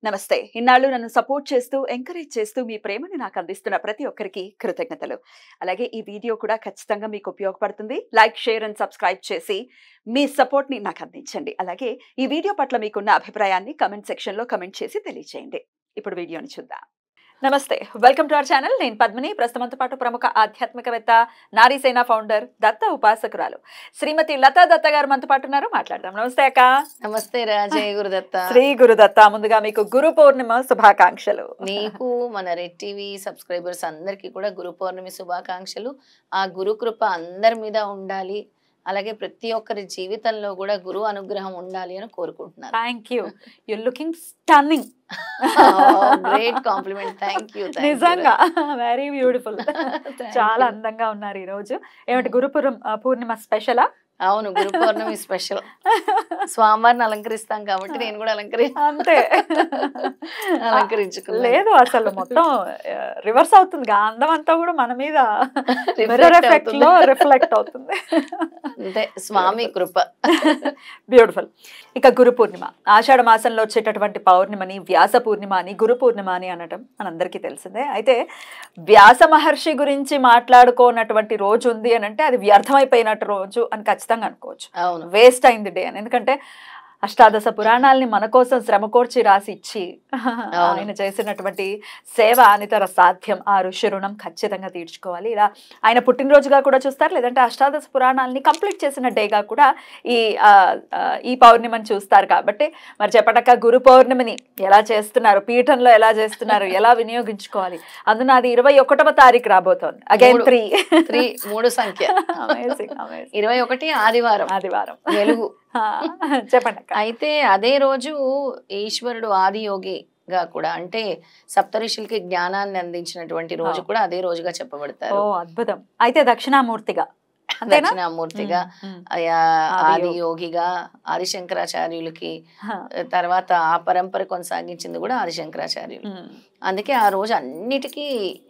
నమస్తే. ఇన్నాళ్ళు నన్ను సపోర్ట్ చేస్తూ, ఎంకరేజ్ చేస్తూ మీ ప్రేమని నాకు అందిస్తున్న ప్రతి ఒక్కరికి కృతజ్ఞతలు. అలాగే ఈ వీడియో కూడా ఖచ్చితంగా మీకు ఉపయోగపడుతుంది. లైక్, షేర్ అండ్ సబ్స్క్రైబ్ చేసి మీ సపోర్ట్‌ని నాకు అందించండి. అలాగే ఈ వీడియో పట్ల మీకున్న అభిప్రాయాన్ని కామెంట్ సెక్షన్‌లో కామెంట్ చేసి తెలియజేయండి. ఇప్పుడు వీడియోని చూద్దాం. నమస్తే. Welcome to our channel. నేను పద్మిని. ప్రస్తుతంతో పాటు ప్రముఖ ఆధ్యాత్మికవేత్త, నారీసేన ఫౌండర్, దత్త ఉపాసకురాలు శ్రీమతి లతా దత్త గారు మనతో పాటు ఉన్నారు. మాట్లాడదాం. నమస్తే అక్క. నమస్తే రాజయ్య గురుదత్త. శ్రీ గురుదత్త. ముందుగా మీకు గురు పౌర్ణిమ శుభాకాంక్షలు. నీకు మన రెడ్ టీవీ సబ్స్క్రైబర్స్ అందరికీ కూడా గురు పౌర్ణమి శుభాకాంక్షలు. ఆ గురు కృప అందరి మీద ఉండాలి, అలాగే ప్రతి ఒక్కరి జీవితంలో కూడా గురు అనుగ్రహం ఉండాలి అని కోరుకుంటున్నాను. Thank you. You looking stunning. Great compliment. Thank you. నిజంగా వెరీ బ్యూటిఫుల్. చాలా అందంగా ఉన్నారు ఈ రోజు. ఏమిటి గురు పూర్ణిమ స్పెషలా? అవును, గురు పౌర్ణమి స్పెషల్. స్వామివారిని అలంకరిస్తాం కాబట్టి నేను కూడా అంతే అలంకరించుకున్నాను. లేదు అసలు మొత్తం రివర్స్ అవుతుంది. అందం అంతా కూడా మన మీద మిర్రర్ ఎఫెక్ట్ లో రిఫ్లెక్ట్ అవుతుంది. అంతే, స్వామి కృప. బ్యూటిఫుల్. ఇక గురు పూర్ణిమ ఆషాఢ మాసంలో వచ్చేటటువంటి పౌర్ణిమని వ్యాస పూర్ణిమ అని, గురు పూర్ణిమ అని అనటం మనందరికీ తెలిసిందే. అయితే వ్యాస మహర్షి గురించి మాట్లాడుకోనటువంటి రోజు ఉంది అని అంటే అది వ్యర్థమైపోయినట్టు రోజు అని ఖచ్చితంగా అనుకోవచ్చు. అవును, వేస్ట్ అయింది డే అని. ఎందుకంటే అష్టాదశ పురాణాలని మన కోసం శ్రమ కోర్చి రాసి ఇచ్చి ఆయన చేసినటువంటి సేవ అనితర సాధ్యం. ఆ ఋషి రుణం ఖచ్చితంగా తీర్చుకోవాలి. ఇలా ఆయన పుట్టినరోజుగా కూడా చూస్తారు, లేదంటే అష్టాదశ పురాణాలని కంప్లీట్ చేసిన డేగా కూడా ఈ పౌర్ణిమని చూస్తారు. కాబట్టి మరి చెప్పటక్క గురు పౌర్ణమిని ఎలా చేస్తున్నారు, పీఠంలో ఎలా చేస్తున్నారు, ఎలా వినియోగించుకోవాలి? అందున అది 21వ తారీఖు రాబోతోంది. అగైన్ 3 సంఖ్య. 21 ఆదివారం వెలుగు. చెప్పండి. అయితే అదే రోజు ఈశ్వరుడు ఆదియోగిగా కూడా, అంటే సప్తఋషులకి జ్ఞానాన్ని అందించినటువంటి రోజు కూడా అదే రోజుగా చెప్పబడతారు. అద్భుతం. అయితే దక్షిణామూర్తిగా, దక్షిణామూర్తిగా, ఆదియోగిగా, ఆదిశంకరాచార్యులకి తర్వాత ఆ పరంపర కొనసాగించింది కూడా ఆదిశంకరాచార్యులు. అందుకే ఆ రోజు అన్నిటికీ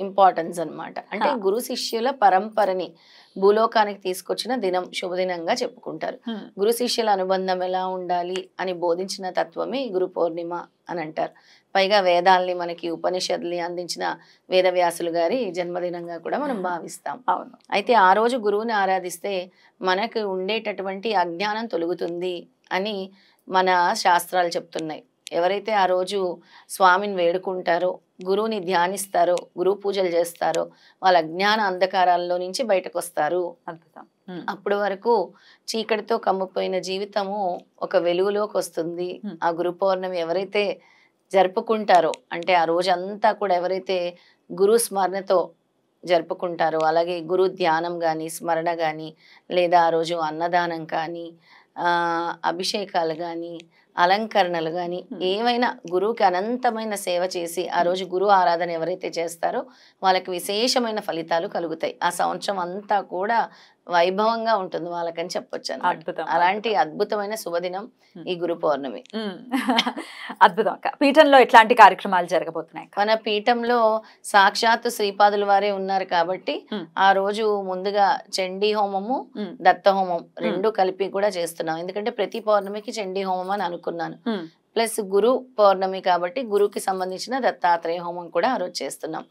ఇంపార్టెన్స్ అన్నమాట. అంటే గురు శిష్యుల పరంపరని భూలోకానికి తీసుకొచ్చిన దినం, శుభదినంగా చెప్పుకుంటారు. గురు శిష్యుల అనుబంధం ఎలా ఉండాలి అని బోధించిన తత్వమే గురు పౌర్ణిమ అని అంటారు. పైగా వేదాల్ని మనకి ఉపనిషత్తుల్ని అందించిన వేదవ్యాసులు గారి జన్మదినంగా కూడా మనం భావిస్తాం. అవును. అయితే ఆ రోజు గురువుని ఆరాధిస్తే మనకు ఉండేటటువంటి అజ్ఞానం తొలగుతుంది అని మన శాస్త్రాలు చెప్తున్నాయి. ఎవరైతే ఆ రోజు స్వామిని వేడుకుంటారో, గురువుని ధ్యానిస్తారో, గురువు పూజలు చేస్తారో వాళ్ళ అజ్ఞాన అంధకారాల్లో నుంచి బయటకు వస్తారు. అద్భుతం. అప్పటి వరకు చీకటితో కమ్మిపోయిన జీవితము ఒక వెలుగులోకి వస్తుంది. ఆ గురు పౌర్ణమి ఎవరైతే జరుపుకుంటారో, అంటే ఆ రోజంతా కూడా ఎవరైతే గురు స్మరణతో జరుపుకుంటారో, అలాగే గురు ధ్యానం కానీ, స్మరణ కానీ, లేదా ఆ రోజు అన్నదానం కానీ, అభిషేకాలు కానీ, అలంకరణలు కానీ, ఏమైనా గురువుకి అనంతమైన సేవ చేసి ఆ రోజు గురు ఆరాధన ఎవరైతే చేస్తారో వాళ్ళకి విశేషమైన ఫలితాలు కలుగుతాయి. ఆ సంవత్సరం అంతా కూడా వైభవంగా ఉంటుంది వాళ్ళకని చెప్పొచ్చు అన్నమాట. అలాంటి అద్భుతమైన శుభదినం ఈ గురు పౌర్ణమి. అద్భుతం అక్క. పీఠంలో ఎట్లాంటి కార్యక్రమాలు జరగబోతున్నాయి? మన పీఠంలో సాక్షాత్తు శ్రీపాదుల వారే ఉన్నారు కాబట్టి ఆ రోజు ముందుగా చండీ హోమము, దత్త హోమం రెండు కలిపి కూడా చేస్తున్నాం. ఎందుకంటే ప్రతి పౌర్ణమికి చండీ హోమం అని అనుకున్నాను. ప్లస్ గురు పౌర్ణమి కాబట్టి గురువుకి సంబంధించిన దత్తాత్రేయ హోమం కూడా ఆ రోజు చేస్తున్నాం.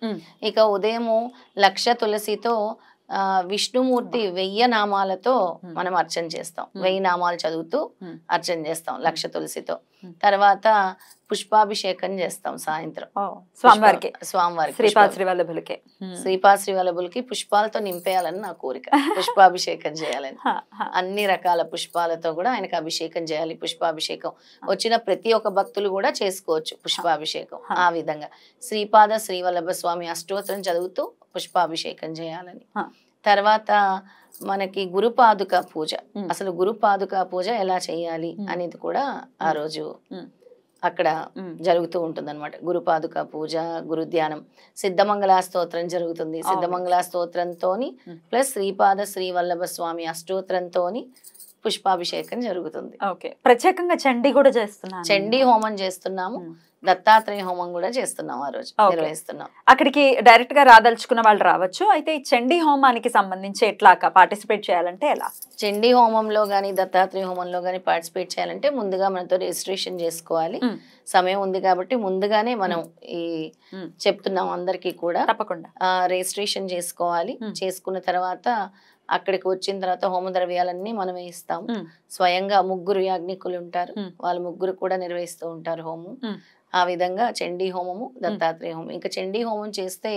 ఇక ఉదయము లక్ష తులసితో విష్ణుమూర్తి 1000 నామాలతో మనం అర్చన చేస్తాం. 1000 నామాలు చదువుతూ అర్చన చేస్తాం లక్ష తులసితో. తర్వాత పుష్పాభిషేకం చేస్తాం సాయంత్రం స్వామివారికి. శ్రీపాద శ్రీవల్లభులకి పుష్పాలతో నింపేయాలని నా కోరిక. పుష్పాభిషేకం చేయాలని, అన్ని రకాల పుష్పాలతో కూడా ఆయనకు అభిషేకం చేయాలి. పుష్పాభిషేకం వచ్చిన ప్రతి ఒక్క భక్తులు కూడా చేసుకోవచ్చు పుష్పాభిషేకం. ఆ విధంగా శ్రీపాద శ్రీవల్లభ స్వామి అష్టోత్తరం చదువుతూ పుష్పాభిషేకం చేయాలని. తర్వాత మనకి గురుపాదుక పూజ, అసలు గురుపాదుక పూజ ఎలా చేయాలి అనేది కూడా ఆ రోజు అక్కడ జరుగుతూ ఉంటుంది అనమాట. గురుపాదుక పూజ, గురు ధ్యానం, సిద్ధమంగళ స్తోత్రం జరుగుతుంది. సిద్ధమంగళ స్తోత్రంతో ప్లస్ శ్రీపాద శ్రీవల్లభ స్వామి అష్టోత్తరంతో పుష్పాభిషేకం జరుగుతుంది. ఓకే, ప్రత్యేకంగా చండీ కూడా చేస్తున్నాను. చండీ హోమం చేస్తున్నాము, దత్తాత్రేయ హోమం కూడా చేస్తున్నాం, ఆ రోజు నిర్వహిస్తున్నాం. అక్కడికి డైరెక్ట్ గా రాదలుచుకున్న వాళ్ళు రావచ్చు. అయితే ఈ చండీ హోమానికి సంబంధించి ఎట్లా పార్టిసిపేట్ చేయాలంటే ఎలా? చండీ హోమంలో గానీ దత్తాత్రేయ హోమంలో గానీ పార్టిసిపేట్ చేయాలంటే ముందుగా మనతో రిజిస్ట్రేషన్ చేసుకోవాలి. సమయం ఉంది కాబట్టి ముందుగానే మనం ఈ చెప్తున్నాం అందరికీ కూడా. తప్పకుండా రిజిస్ట్రేషన్ చేసుకోవాలి. చేసుకున్న తర్వాత అక్కడికి వచ్చిన తర్వాత హోమ ద్రవ్యాలన్నీ మనమే ఇస్తాం. స్వయంగా 3 యాజ్ఞికులు ఉంటారు, వాళ్ళు 3 కూడా నిర్వహిస్తూ ఉంటారు హోమం. ఆ విధంగా చండీ హోమము, దత్తాత్రేయ హోమం. ఇంకా చండీ హోమం చేస్తే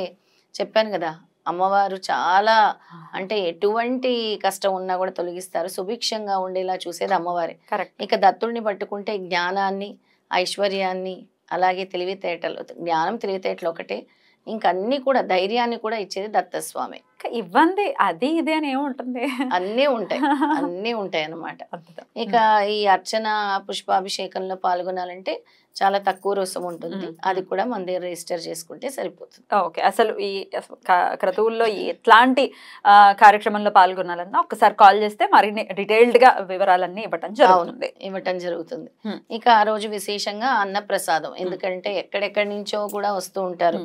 చెప్పాను కదా, అమ్మవారు చాలా అంటే ఎటువంటి కష్టం ఉన్నా కూడా తొలగిస్తారు. సుభిక్షంగా ఉండేలా చూసేది అమ్మవారి. ఇక దత్తుడిని పట్టుకుంటే జ్ఞానాన్ని, ఐశ్వర్యాన్ని, అలాగే తెలివితేటలు, జ్ఞానం తెలివితేటలు ఒకటే, ఇంకన్నీ కూడా ధైర్యాన్ని కూడా ఇచ్చేది దత్తస్వామి. ఇవ్వండి అది ఇది అని ఏముంటుంది, అన్నీ ఉంటాయి, అన్నీ ఉంటాయి అన్నమాట. ఇక ఈ అర్చన పుష్పాభిషేకంలో పాల్గొనాలంటే చాలా తక్కువ రుసుము ఉంటుంది, అది కూడా మన దగ్గర రిజిస్టర్ చేసుకుంటే సరిపోతుంది. ఓకే, అసలు ఈ క్రతువుల్లో ఎట్లాంటి కార్యక్రమంలో పాల్గొనాలన్నా ఒకసారి కాల్ చేస్తే మరిన్ని డీటెయిల్డ్ గా వివరాలన్నీ ఇవ్వటం జరుగుతుంది. ఇక ఆ రోజు విశేషంగా అన్నప్రసాదం, ఎందుకంటే ఎక్కడెక్కడి నుంచో కూడా వస్తూ ఉంటారు.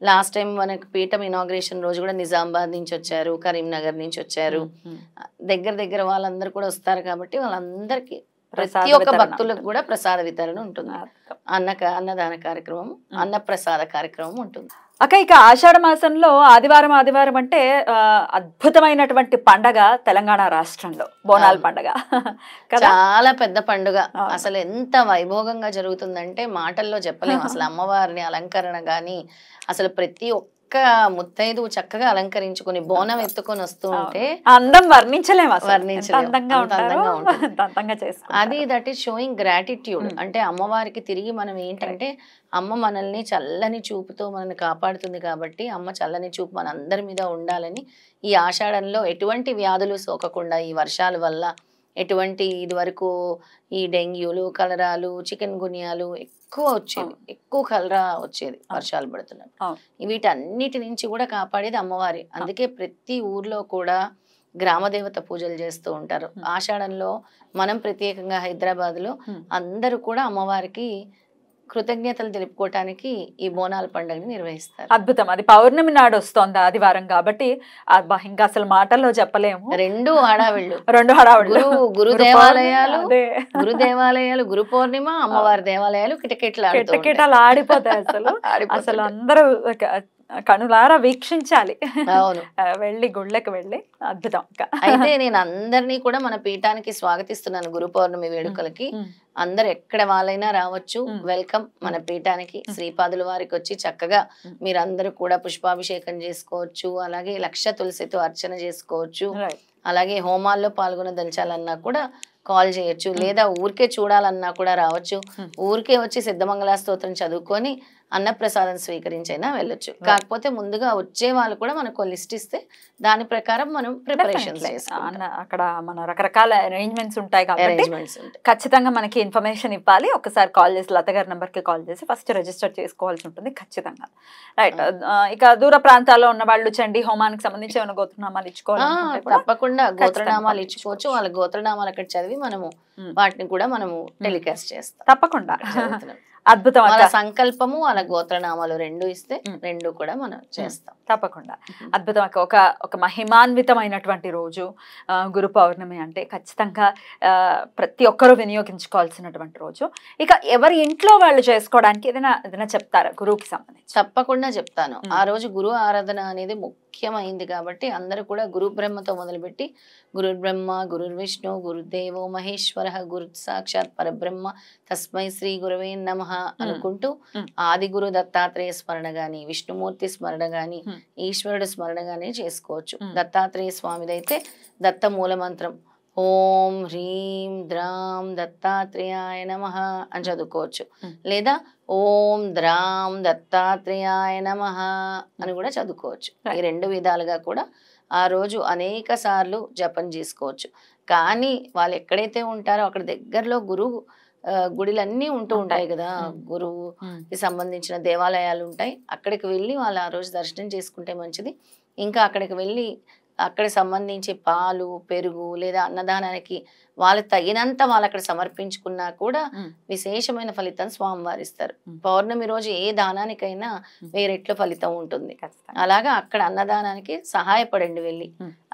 లాస్ట్ టైం మనకి పీఠం ఇనాగ్రేషన్ రోజు కూడా నిజామాబాద్ నుంచి వచ్చారు, కరీంనగర్ నుంచి వచ్చారు, దగ్గర వాళ్ళందరూ కూడా వస్తారు. కాబట్టి వాళ్ళందరికీ ప్రతి ఒక్క భక్తులకు కూడా ప్రసాద వితరణ ఉంటుంది. అన్నదాన కార్యక్రమం, అన్నప్రసాద కార్యక్రమం ఉంటుంది. అక్క, ఇక ఆషాఢ మాసంలో ఆదివారం అంటే అద్భుతమైనటువంటి పండగ తెలంగాణ రాష్ట్రంలో బోనాల పండగ. చాలా పెద్ద పండుగ, అసలు ఎంత వైభోగంగా జరుగుతుందంటే మాటల్లో చెప్పలేము. అసలు అమ్మవారిని అలంకరణ గాని, అసలు ప్రతి ఒక్క ముత్తైదు చక్కగా అలంకరించుకుని బోనం ఎత్తుకొని వస్తూ ఉంటే అందం వర్ణించలేము. అది దట్ ఈస్ షోయింగ్ గ్రాటిట్యూడ్. అంటే అమ్మవారికి తిరిగి మనం ఏంటంటే, అమ్మ మనల్ని చల్లని చూపుతో మనల్ని కాపాడుతుంది కాబట్టి అమ్మ చల్లని చూపు మన అందరి మీద ఉండాలని ఈ ఆషాఢంలో ఎటువంటి వ్యాధులు సోకకుండా, ఈ వర్షాల వల్ల ఎటువంటి ఇది వరకు ఈ డెంగ్యూలు, కలరాలు, చికెన్ గున్యాలు ఎక్కువ వచ్చేది, ఎక్కువ కలరా వచ్చేది వర్షాలు పడుతున్నట్టు. వీటన్నిటి నుంచి కూడా కాపాడేది అమ్మవారి. అందుకే ప్రతి ఊర్లో కూడా గ్రామదేవత పూజలు చేస్తూ ఉంటారు. ఆషాఢంలో మనం ప్రత్యేకంగా హైదరాబాద్ లో అందరూ కూడా అమ్మవారికి కృతజ్ఞతలు తెలుపుకోవటానికి ఈ బోనాల పండుగని నిర్వహిస్తారు. అద్భుతం. అది పౌర్ణమి నాడు వస్తోంది ఆదివారం కాబట్టి ఇంకా అసలు మాటల్లో చెప్పలేము. రెండు హడావిళ్ళు. గురు దేవాలయాలు, గురు పౌర్ణిమ, అమ్మవారి దేవాలయాలు కిటకిటలు ఆడిపోతాయి. అసలు అందరూ కనులారా వీక్షించాలి, వెళ్ళి గుళ్ళకి వెళ్ళి. అద్భుతం. అయితే నేను అందరినీ కూడా మన పీఠానికి స్వాగతిస్తున్నాను. గురు పౌర్ణమి వేడుకలకి అందరు ఎక్కడ వాళ్ళైనా రావచ్చు, వెల్కమ్ మన పీఠానికి. శ్రీపాదుల వారికి వచ్చి చక్కగా మీరందరూ కూడా పుష్పాభిషేకం చేసుకోవచ్చు, అలాగే లక్ష తులసితో అర్చన చేసుకోవచ్చు, అలాగే హోమాల్లో పాల్గొనదలచాలన్నా కూడా కాల్ చేయొచ్చు, లేదా ఊరికే చూడాలన్నా కూడా రావచ్చు. ఊరికే వచ్చి సిద్ధమంగళ స్తోత్రం చదువుకొని అన్నప్రసాదం స్వీకరించైనా వెళ్ళొచ్చు. కాకపోతే ముందుగా వచ్చే వాళ్ళు కూడా మనకు లిస్ట్ ఇస్తే దాని ప్రకారం మనం ప్రిపరేషన్స్ చేసుకుంటాం. అక్కడ మన రకరకాల అరేంజ్మెంట్స్ ఉంటాయి కాబట్టి ఖచ్చితంగా మనకి ఇన్ఫర్మేషన్ ఇవ్వాలి. ఒకసారి కాల్ చేసి లత గారి నెంబర్ కి కాల్ చేసి ఫస్ట్ రిజిస్టర్ చేసుకోవాల్సి ఉంటుంది ఖచ్చితంగా. రైట్. ఇక దూర ప్రాంతాల్లో ఉన్న వాళ్ళు చండీ హోమానికి సంబంధించి ఏమైనా గోత్రనామాలు ఇచ్చుకోవాలి, తప్పకుండా గోత్రనామాలు ఇచ్చుకోవచ్చు. వాళ్ళ గోత్రనామాలు అక్కడ చదివి మనము వాటిని కూడా మనము టెలికాస్ట్ చేస్తాం. తప్పకుండా. అద్భుతం. వాళ్ళ సంకల్పము, వాళ్ళ గోత్రనామాలు రెండు ఇస్తే రెండు కూడా మనం చేస్తాం. తప్పకుండా. అద్భుతం. ఒక మహిమాన్వితమైనటువంటి రోజు గురు పౌర్ణమి అంటే ఖచ్చితంగా ప్రతి ఒక్కరూ వినియోగించుకోవాల్సినటువంటి రోజు. ఇక ఎవరి ఇంట్లో వాళ్ళు చేసుకోవడానికి ఏదైనా చెప్తారా గురువుకి సంబంధించి? తప్పకుండా చెప్తాను. ఆ రోజు గురు ఆరాధన అనేది ముఖ్యమైంది కాబట్టి అందరూ కూడా గురు బ్రహ్మతో మొదలుపెట్టి గురు బ్రహ్మ, గురు విష్ణు, గురుదేవో మహేశ్వర, గురు సాక్షాత్ పరబ్రహ్మ, తస్మై శ్రీ గురవే నమః అనుకుంటూ ఆది గురు దత్తాత్రేయ స్మరణ గాని, విష్ణుమూర్తి స్మరణ గాని, ఈశ్వరుడు స్మరణ గాని చేసుకోవచ్చు. దత్తాత్రేయ స్వామిదైతే దత్త మూల మంత్రం ఓం హ్రీం ద్రాం దత్తాత్రేయాయ నమః అని చదువుకోవచ్చు, లేదా ఓం ద్రాం దత్తాత్రేయాయ నమః అని కూడా చదువుకోవచ్చు. ఈ రెండు విధాలుగా కూడా ఆ రోజు అనేక సార్లు జపం చేసుకోవచ్చు. కానీ వాళ్ళు ఎక్కడైతే ఉంటారో అక్కడ దగ్గరలో గురువు గుడిలన్నీ ఉంటూ ఉంటాయి కదా, గురువుకి సంబంధించిన దేవాలయాలు ఉంటాయి. అక్కడికి వెళ్ళి వాళ్ళు ఆ రోజు దర్శనం చేసుకుంటే మంచిది. ఇంకా అక్కడికి వెళ్ళి అక్కడ సంబంధించి పాలు పెరుగు లేదా అన్నదానానికి వాళ్ళకి తగినంత వాళ్ళు అక్కడ సమర్పించుకున్నా కూడా విశేషమైన ఫలితం స్వామివారు ఇస్తారు. పౌర్ణమి రోజు ఏ దానానికైనా వేరెట్ల ఫలితం ఉంటుంది. అలాగా అక్కడ అన్నదానానికి సహాయపడండి వెళ్ళి.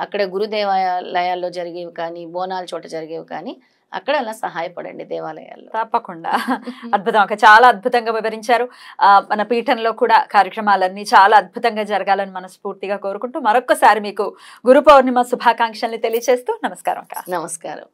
అక్కడ గురు దేవాలయాల్లో జరిగేవి కానీ బోనాల చోట జరిగేవి కానీ అక్కడ అలా సహాయపడండి దేవాలయాల్లో. తప్పకుండా. అద్భుతం. చాలా అద్భుతంగా వివరించారు. మన పీఠంలో కూడా కార్యక్రమాలన్నీ చాలా అద్భుతంగా జరగాలని మనస్ఫూర్తిగా కోరుకుంటూ మరొక్కసారి మీకు గురు పౌర్ణిమ శుభాకాంక్షల్ని తెలియజేస్తూ నమస్కారం. నమస్కారం.